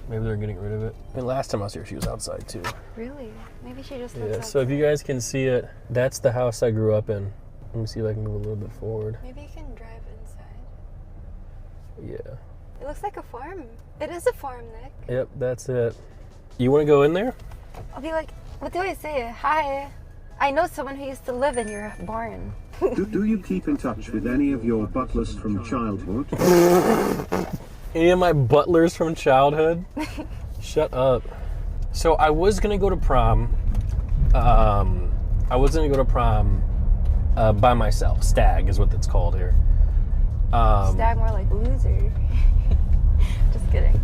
Maybe they're getting rid of it. And last time I was here, she was outside too. Really? Maybe she just lives outside. So if you guys can see it, that's the house I grew up in. Let me see if I can move a little bit forward. Maybe you can drive inside. Yeah. It looks like a farm. It is a farm, Nick. Yep, that's it. You want to go in there? I'll be like, what do I say? Hi. I know someone who used to live in your barn. Do you keep in touch with any of your butlers from childhood? Any of my butlers from childhood? Shut up. So I was going to go to prom. By myself. Stag is what it's called here. Stag more like loser. Just kidding.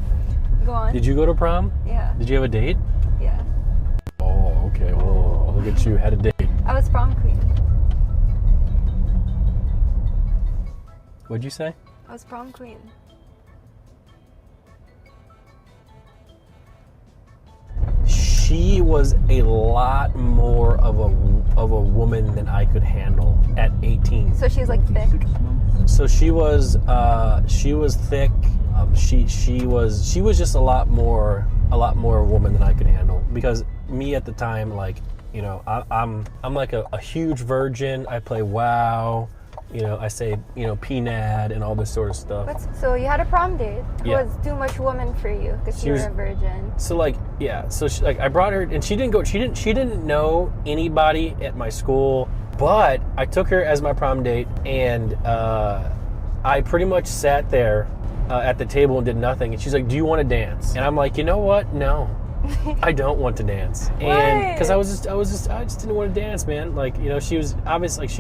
Go on. Did you go to prom? Yeah. Did you have a date? Yeah. Oh, okay. Whoa, look at you. Had a date. I was prom queen. What'd you say? I was prom queen. She was a lot more of a woman than I could handle at 18. So she's like thick. So she was thick. She was just a lot more woman than I could handle, because me at the time, like, you know, I'm like a huge virgin. I play WoW. You know, I say, you know, PNAD and all this sort of stuff. So you had a prom date who Yeah. was too much woman for you because you were a virgin. So like, yeah. So she, like, I brought her, and she didn't know anybody at my school, but I took her as my prom date, and I pretty much sat there at the table and did nothing. And she's like, "Do you want to dance?" And I'm like, "You know what? No." I don't want to dance. And because I just didn't want to dance, man. Like, you know, she was obviously, like,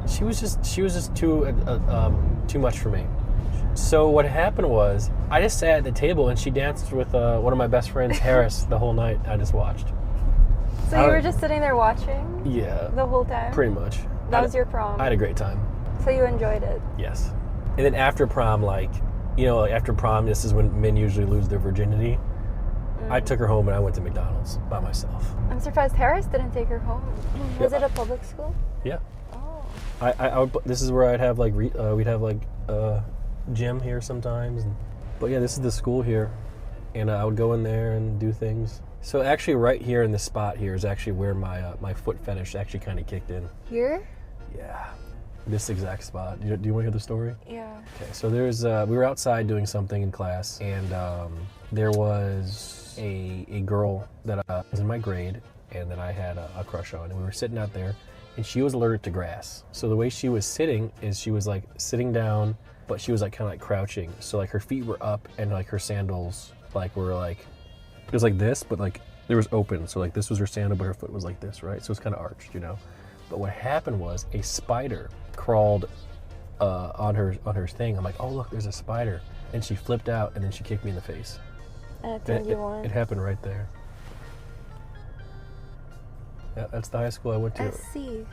she was just too much for me. So what happened was, I just sat at the table and she danced with one of my best friends, Harris, the whole night. I just watched. So you were just sitting there watching? Yeah. The whole time? Pretty much. That was your prom? I had a great time. So you enjoyed it? Yes. And then after prom, like, you know, after prom, this is when men usually lose their virginity. I took her home and I went to McDonald's by myself. I'm surprised Harris didn't take her home. Was it a public school? Yeah. Oh. I would, this is where I'd have like we'd have like gym here sometimes, but yeah, this is the school here, and I would go in there and do things. So actually, right here in this spot here is actually where my foot fetish actually kind of kicked in. Here? Yeah, this exact spot. Do you want to hear the story? Yeah. Okay, so there's we were outside doing something in class, and there was a girl that was in my grade, and that I had a crush on, and we were sitting out there. And she was allergic to grass. So the way she was sitting is she was like sitting down, but she was like kind of like crouching. So like her feet were up, and like her sandals like were like, it was like this, but like there was open. So like this was her sandal, but her foot was like this, right? So it's kind of arched, you know? But what happened was a spider crawled on her thing. I'm like, oh look, there's a spider. And she flipped out, and then she kicked me in the face. And it turned you on? It happened right there. Yeah, that's the high school I went to. SC.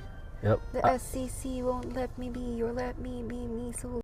Yep. The SCC won't let me be, or let me be me, so